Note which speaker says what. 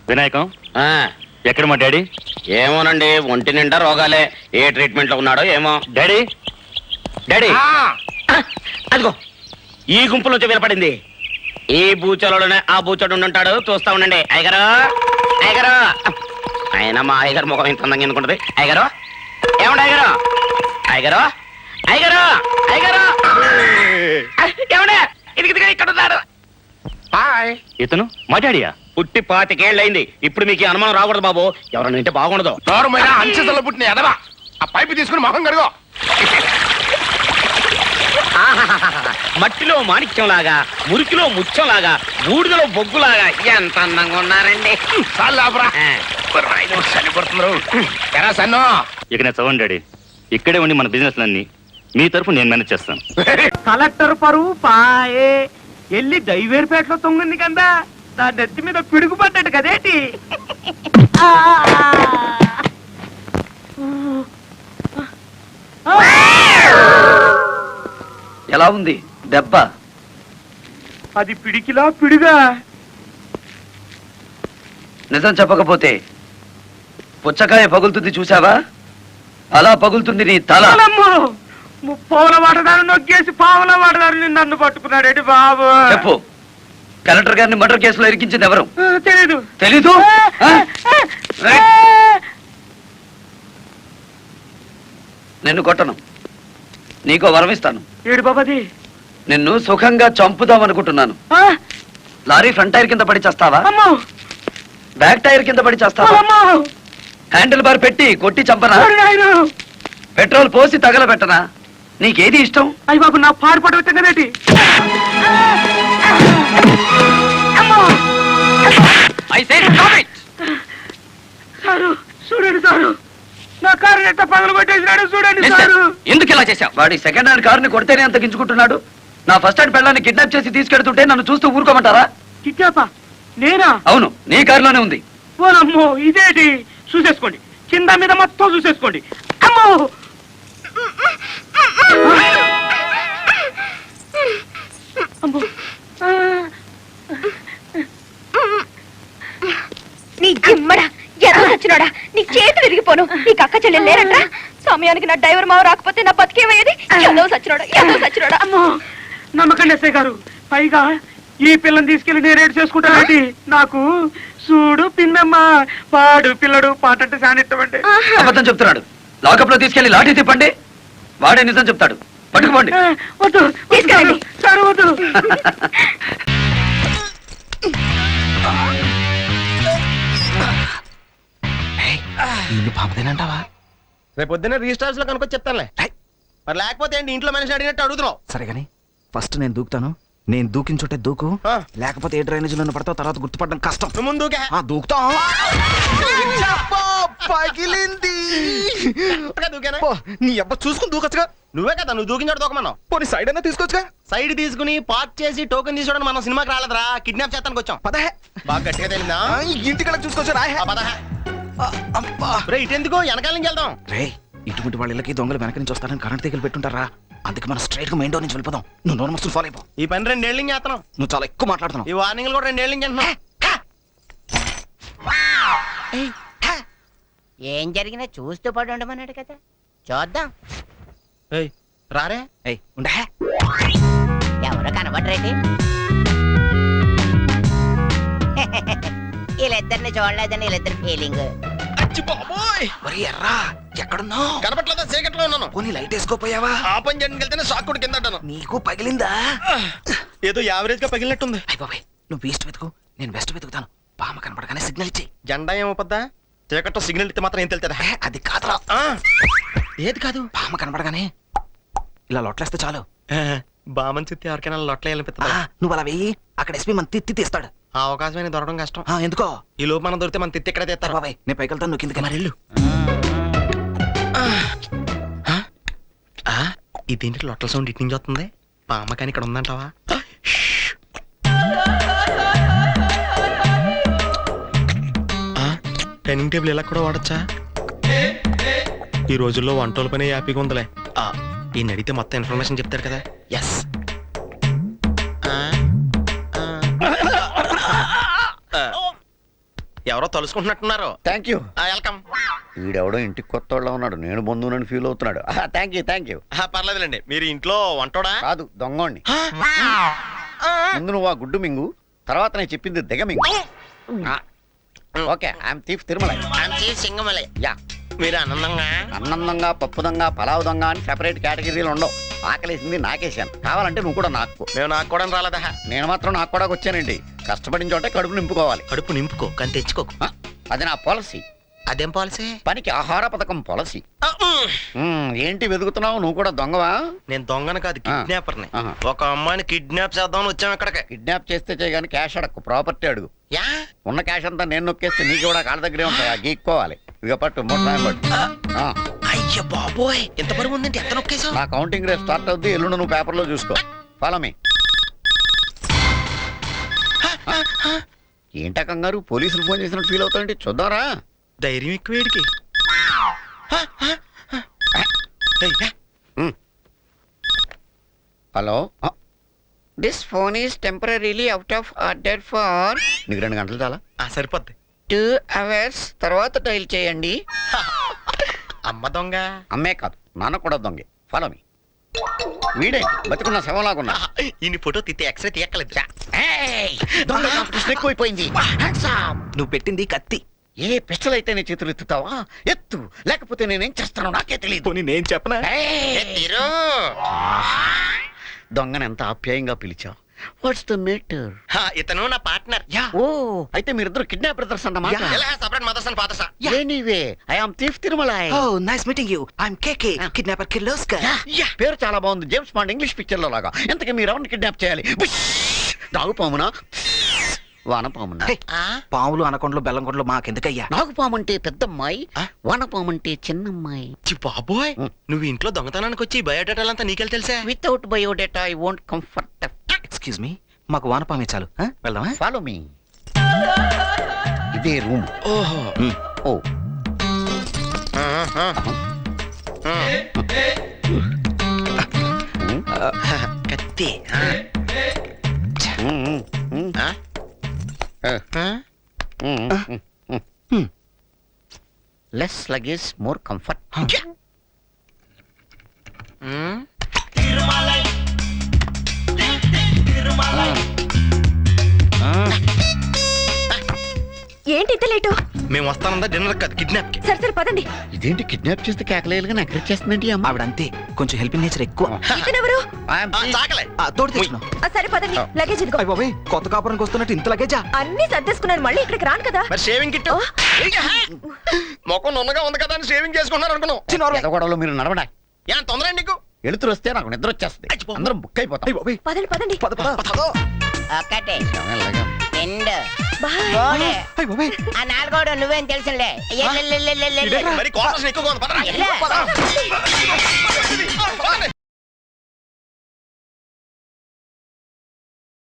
Speaker 1: వినాయకం ఎక్కడ మా డాడీ?
Speaker 2: ఏమోనండి, ఒంటి నిండా రోగాలే. ఏ ట్రీట్మెంట్ లో ఉన్నాడో ఏమో.
Speaker 1: డాడీ డాడీ
Speaker 2: అదిగో ఈ గుంపు నుంచి వినపడింది. ఈ బూచలోనే ఆ బూచోడు ఉంటాడు, చూస్తా ఉండండి. అయ్యగారు అయ్యగారు, ఆయన మా అయ్యగారు ముఖం ఇంత అందంగా ఎందుకుంటది. అయ్యగారు ఏమండి, అయ్యగారు అయ్యగారు అయ్యగారు అయ్యగారు ఏమండి, ఇది ఇక్కడ ఉన్నాడు.
Speaker 1: ఇతను మా డాడీయా?
Speaker 2: పుట్టి 25 ఏళ్ళయింది. ఇప్పుడు మీకు అనుమానం రాకూడదు బాబు, ఎవరన్నా వింటే బాగుండదు.
Speaker 3: అంచెతలో పుట్టిన ఎదవా, ఆ పైపు తీసుకుని మొహం కడుగో.
Speaker 2: మట్టిలో మాణిక్యం లాగా, మురికిలో ముత్యం లాగా, బూడిదలో బొగ్గులాగా ఎంత అందంగా ఉన్నారండి.
Speaker 3: ఎరా సన్నో,
Speaker 1: ఇక నేను చదవండి డాడీ. ఇక్కడే ఉండి మన బిజినెస్ అన్ని మీ తరఫు నేను మేనేజ్ చేస్తాను.
Speaker 4: కలెక్టర్ పరువు పాయే ఎల్లి దైవేరుపేటలో తొంగింది కదా, నా నెత్తి మీద పిడుగు పడ్డాడు కదేటి.
Speaker 5: ఎలా ఉంది దెబ్బ?
Speaker 4: అది పిడికిలా పిడుగా.
Speaker 5: నిజం చెప్పకపోతే పుచ్చకాయ పగులుతుంది చూసావా, అలా పగులుతుంది నీ తల.
Speaker 4: ముప్పావుల వాడదారు నొక్కేసి పావుల వాడదారు నన్ను పట్టుకున్నాడేటి బాబు.
Speaker 5: చెప్పు, కలెక్టర్ గారిని మర్డర్ కేసులో ఇరికించింది ఎవరు?
Speaker 4: తెలీదు.
Speaker 5: తెలీదు? నిన్ను కొట్టను, నీకో వరం ఇస్తాను.
Speaker 4: ఏడు బాబాది,
Speaker 5: నిన్ను సుఖంగా చంపుదాం అనుకుంటున్నాను. లారీ ఫ్రంట్ టైర్ కింద పడి చేస్తావా, బ్యాక్ టైర్ కింద పడి చేస్తావా, హ్యాండిల్ బార్ పెట్టి కొట్టి చంపనా, పెట్రోల్ పోసి తగలబెట్టనా? నీకేది ఇష్టం?
Speaker 4: అయ్యి బాబు, నా పారిపడ వచ్చేటి. సారు చూడండి, సారు నా కారు ఎట్ట పగలు కొట్టేసినాడు చూడండి సారు.
Speaker 5: ఎందుకు ఇలా చేశావు? వాడి సెకండ్ హ్యాండ్ కారుని కొడితేనే అంత గించుకుంటున్నాడు. నా ఫస్ట్ హ్యాండ్ పెళ్ళాన్ని కిడ్నాప్ చేసి తీసుకెడుతుంటే నన్ను చూస్తూ ఊరుకోమంటారా?
Speaker 4: కిడ్నాపా? నేనా?
Speaker 5: అవును, నీ కారులోనే ఉంది.
Speaker 4: ఓనమ్మో, ఇదేటి? చూసేసుకోండి, కింద మీద మొత్తం చూసేసుకోండి. అమ్మో, అమ్మో.
Speaker 6: నీ జిమ్మడా ఎంత వచ్చినాడా, నీ చేతి విరిగిపోను. నీకు అక్క చెల్లెలు లేరంట. సమయానికి నా డ్రైవర్ మావ రాకపోతే నా బతికేమయ్యేది. ఏదో సచ్చినోడా.
Speaker 4: అమ్మో, నమ్మకండి ఎస్ఐ గారు. పైగా ఈ పిల్లని తీసుకెళ్లి నేరేడు చేసుకుంటానండి. నాకు చూడు పిన్నమ్మ, వాడు పిల్లడు పాటంటే సానిట్టమండి.
Speaker 5: అబద్ధం చెప్తున్నాడు. లాకప్ లో తీసుకెళ్లి లాఠీ తిప్పండి, వాడే నిజం చెప్తాడు. పట్టుకుపోండి.
Speaker 4: వద్దు, తీసుకెళ్ళండి సార్, వద్దు.
Speaker 3: పాపదేనంటావా? రేపు పొద్దున్న రిజిస్టార్స్ లో కనుక చెప్తానులే. మరి లేకపోతే ఏంటి, ఇంట్లో మనిషి అడిగినట్టు అడుగుతున్నావు.
Speaker 7: సరే గాని ఫస్ట్ నేను దూకుతాను. నేను దూకిన చోటే దూకు, లేకపోతే ఏ డ్రైనేజ్ లో పడతావు తర్వాత గుర్తుపడడం కష్టం.
Speaker 3: ముందు
Speaker 7: దూకుతా.
Speaker 3: పగిలింది. నీ అబ్బా చూసుకుని దూకొచ్చుగా. నువ్వే కదా నువ్వు దూకిన చోట దూకమన్నావు. పోనీ సైడ్ అయినా తీసుకోవచ్చుగా. సైడ్ తీసుకుని పార్క్ చేసి టోకెన్ తీసుకోవడానికి మనం సినిమాకి రాలేదురా, కిడ్నాప్ చేస్తానికి వచ్చాం. పదహే, బాగా గట్టిగా తెలిందా? ఇంటికి చూసుకోవచ్చు రా. ఇటెందుకు, వెనకాల నుంచి వెళ్దాం.
Speaker 7: రే, ఇటువంటి వాళ్ళకి దొంగలు వెనక నుంచి వస్తారని కరెంట్ తీగలు పెట్టుంటారా? అందుకే మనం స్ట్రైట్ గా మెయిన్ డోర్ నుంచి వెళ్ళిపోదాం. నువ్వు నోరు మస్తు ఫాలో అయిపో.
Speaker 3: ఈ పని 2 ఏళ్ళ నుంచి చేస్తున్నాం.
Speaker 7: నువ్వు చాలా ఎక్కువ మాట్లాడుతున్నావు.
Speaker 3: ఈ వార్నింగ్ కూడా 2 ఏళ్ళ నుంచి అంటున్నావు.
Speaker 8: ఏం జరిగినా చూస్తూ పడి ఉండమన్నాడు కదా, చూద్దాం.
Speaker 3: రారే.
Speaker 7: ఉండే,
Speaker 8: ఎవరు కనబడరేంటి? వీళ్ళిద్దరిని చూడలేదని వీళ్ళిద్దరు ఫీలింగ్.
Speaker 7: ఎర్రా ఎక్కడున్నావు?
Speaker 3: కనపట్లేదా? చీకట్లో ఉన్నాను.
Speaker 7: పోనీ లైట్ వేసుకోపోయావా?
Speaker 3: ఆ పని చేయడానికి వెళ్తేనే షాక్ కూడా కింద.
Speaker 7: నీకు పగిలిందా?
Speaker 3: ఏదో యావరేజ్ గా పగిలినట్టుంది.
Speaker 7: బాబాయ్, నువ్వు ఈస్ట్ వెతుకు, నేను వెస్ట్ వెతుకుతాను. పామ కనపడగానే సిగ్నల్ ఇచ్చి.
Speaker 3: జెండా ఏమవుద్దా? చీకట్లో సిగ్నల్ ఇస్తే మాత్రం ఏం తెలుతుందా?
Speaker 7: అది కాదురా.
Speaker 3: ఏది కాదు?
Speaker 7: పామ కనపడగానే ఇలా లొట్లేస్తే చాలు.
Speaker 3: బామన్ చిత్తి ఎవరికైనా లొట్ల వెళ్ళిపోతా.
Speaker 7: నువ్వు అలా వెయ్యి, అక్కడ ఎస్పీ మన తిత్తి తీస్తాడు.
Speaker 3: ఆ అవకాశం దొరకడం కష్టం.
Speaker 7: ఎందుకో?
Speaker 3: ఈ లోపు మనం దొరికితే మన తిత్తి ఎక్కడ తెస్తారు.
Speaker 7: బాబాయ్, నేను పైకి వెళ్తాను, నువ్వు కిందకి మరి వెళ్ళు.
Speaker 3: ఇదేంటి లొట్టల సౌండ్ ఇటు నుంచి వస్తుంది? పామ కానీ ఇక్కడ ఉందంటావా? డైనింగ్ టేబుల్ ఇలా కూడా వాడచ్చా? ఈ రోజుల్లో వంటల పని హ్యాపీగా ఉందిలే. ఈయన అడిగితే మొత్తం ఇన్ఫర్మేషన్ చెప్తారు కదా. ఎస్. ఎవరో తలుసుకుంటున్నట్టున్నారు.
Speaker 9: Thank you.
Speaker 3: వెల్కమ్.
Speaker 9: వీడెవడో ఇంటికి కొత్త వాళ్ళ ఉన్నాడు, నేను బంధువునని ఫీల్ అవుతున్నాడు. Thank you.
Speaker 3: పర్లేదులేండి. మీరు ఇంట్లో వంటోడా?
Speaker 9: కాదు, దొంగోణ్ణి. ముందు నువ్వు ఆ గుడ్డు మింగు, తర్వాత నేను చెప్పింది దిగ మింగు. Okay, I'm thief Tirumala.
Speaker 3: Singamalai.
Speaker 9: Yeah.
Speaker 3: మీరు ఆనందంగా
Speaker 9: అన్నందంగా, పప్పు దొంగ, పలావ్ దొంగ అని సెపరేట్ కేటగిరీలు ఉండవు. ఆకలేసింది నాకేసాను, కావాలంటే నువ్వు కూడా నాకు.
Speaker 3: మేము నాకు కూడా రాలేదా?
Speaker 9: నేను మాత్రం నాకు కూడా వచ్చానండి. కష్టపడిన చోటే కడుపు నింపుకోవాలి.
Speaker 3: కడుపు నింపుకో కానీ తెచ్చుకోకు.
Speaker 9: అది నా పాలసీ.
Speaker 3: అదేం పాలసీ?
Speaker 9: పనికి ఆహార పథకం పాలసీ. ఏంటి వెతుకుతున్నావు? నువ్వు కూడా దొంగవా?
Speaker 3: నేను దొంగను కాదు, కిడ్నాపర్ని.
Speaker 9: ఆహా.
Speaker 3: ఒక అమ్మాయిని కిడ్నాప్ చేద్దామని వచ్చాం ఇక్కడికి.
Speaker 9: కిడ్నాప్ చేస్తే చేయగాని క్యాష్ అడక్కు, ప్రాపర్టీ అడుగు.
Speaker 3: యా.
Speaker 9: ఉన్న క్యాష్ అంతా నేను నొక్కేస్తే నీకు కూడా కాళ్ళ దగ్గరే ఉంటాయి. గీక్కోవాలి. ఇక పట్టు, మొట్ట పట్టు.
Speaker 3: అయ్య బాబోయ్, ఎంత బరువు ఉందంటే ఎంత నొక్కేసావు?
Speaker 9: నా కౌంటింగ్ రేట్ స్టార్ట్ అవుద్ది. ఎల్లుండి నువ్వు పేపర్లో చూసుకో. Follow me. ఏంటా కంగారు? పోలీసులు ఫోన్ చేసినట్టు ఫీల్ అవుతాయంటే చూద్దాంరా.
Speaker 3: ధైర్యం ఎక్కువ వీడికి.
Speaker 9: Hello, this phone is temporarily out of order for. నీకు 2 గంటలు చాలా?
Speaker 3: సరిపోద్ది.
Speaker 9: 2 hours తర్వాత డైల్ చేయండి.
Speaker 3: అమ్మ దొంగ.
Speaker 9: అమ్మే కాదు, నాన్న కూడా దొంగే. Follow me. వీడేంటి బతుకున్న శవంలాగున్నా?
Speaker 3: ఈ ఫోటో తిత్తే ఎక్స్రే తీయక్కలేదు.
Speaker 9: దొంగ కాంపిటీషన్ ఎక్కువైపోయింది.
Speaker 7: నువ్వు పెట్టింది కత్తి.
Speaker 9: ఏ పిస్టల్ అయితే నీ చేతులు ఎత్తుతావా? ఎత్తు, లేకపోతే నేనేం చేస్తానో నాకే తెలియదు.
Speaker 7: నేను చెప్పనా?
Speaker 9: దొంగను ఎంత ఆప్యాయంగా పిలిచావు. What's the matter?
Speaker 3: ఇతను నా పార్ట్నర్.
Speaker 9: ఓ, అయితే మీరిద్దరు కిడ్నాప్ బ్రదర్స్ అన్నమాట.
Speaker 3: Separate mothers and fathers.
Speaker 9: Anyway, I am thief Tirumala.
Speaker 7: Nice meeting you. I'm KK, kidnapper Kirloskar.
Speaker 9: పేరు చాలా బాగుంది, జేమ్స్ బాండ్ ఇంగ్లీష్ పిక్చర్ లో లాగా. ఎంతకీ మీరు ఎవరిని కిడ్నాప్ చేయాలి? నాగుపామునా, వానపామునా?
Speaker 7: పాములు అనకొండలు బెల్లంకొండలు మాకెందుకయ్యా?
Speaker 9: నాగుపాము అంటే పెద్దమ్మాయి, వానపాము అంటే చిన్నమ్మాయి.
Speaker 3: బాబోయ్, నువ్వు ఇంట్లో దొంగతనానికి వచ్చి బయోడేటాలంతా నీకెళ్ళి తెలుసా?
Speaker 9: Without biodata I won't comfort.
Speaker 7: Excuse me, మాకు వానపామే చాలు. వెళ్దామా?
Speaker 9: Follow me. ఇదే రూమ్.
Speaker 3: ఓహో.
Speaker 9: ఓ,
Speaker 3: కత్తి.
Speaker 9: Less luggage, more comfort.
Speaker 6: ఏంటి ఇంత లేటు?
Speaker 3: మేము వస్తానందా డిన్నర్ కాదు, కిడ్నాప్ కి.
Speaker 6: సరే సరే పదండి.
Speaker 9: ఇదేంటి కిడ్నాప్ చేస్తే కేకలేలుగా ఎంకరేజ్ చేస్తుందండి అమ్మ.
Speaker 7: ఆవిడంతే, కొంచెం హెల్పింగ్ నేచర్ ఎక్కువ.
Speaker 6: ఇతనెవరు?
Speaker 3: చాకలే.
Speaker 7: తోడు తెచ్చుకున్నాం.
Speaker 6: సరే పదండి, లగేజ్ ఇదిగో.
Speaker 7: అయ్య బాబోయ్, కొత్త కాపురానికి వస్తున్నట్టు ఇంత లగేజా?
Speaker 6: అన్ని సర్దేసుకున్నాను, మళ్ళీ ఇక్కడికి రాను కదా.
Speaker 3: మరి షేవింగ్ కిట్ మొక్క నున్నగా ఉంది కదా అని షేవింగ్ చేసుకున్నారు అనుకున్నాం.
Speaker 9: గొడవలో మీరు నడవడా?
Speaker 3: ఏం తొందర నీకు?
Speaker 9: వెళుతురు వస్తే నాకు నిద్ర వచ్చేస్తుంది. అందరం బుక్ అయిపోతాం.
Speaker 6: పదండి పదండి.
Speaker 8: ఒకటి
Speaker 9: ఎలాగా?
Speaker 8: 2
Speaker 6: బాయ్.
Speaker 8: 3 ఆ 4 నువ్వేం తెలుసులే.
Speaker 3: మరి కాంపిటీషన్ ఎక్కువగా ఉంది. పదరా.
Speaker 8: ఎల్లే.
Speaker 3: పదరా.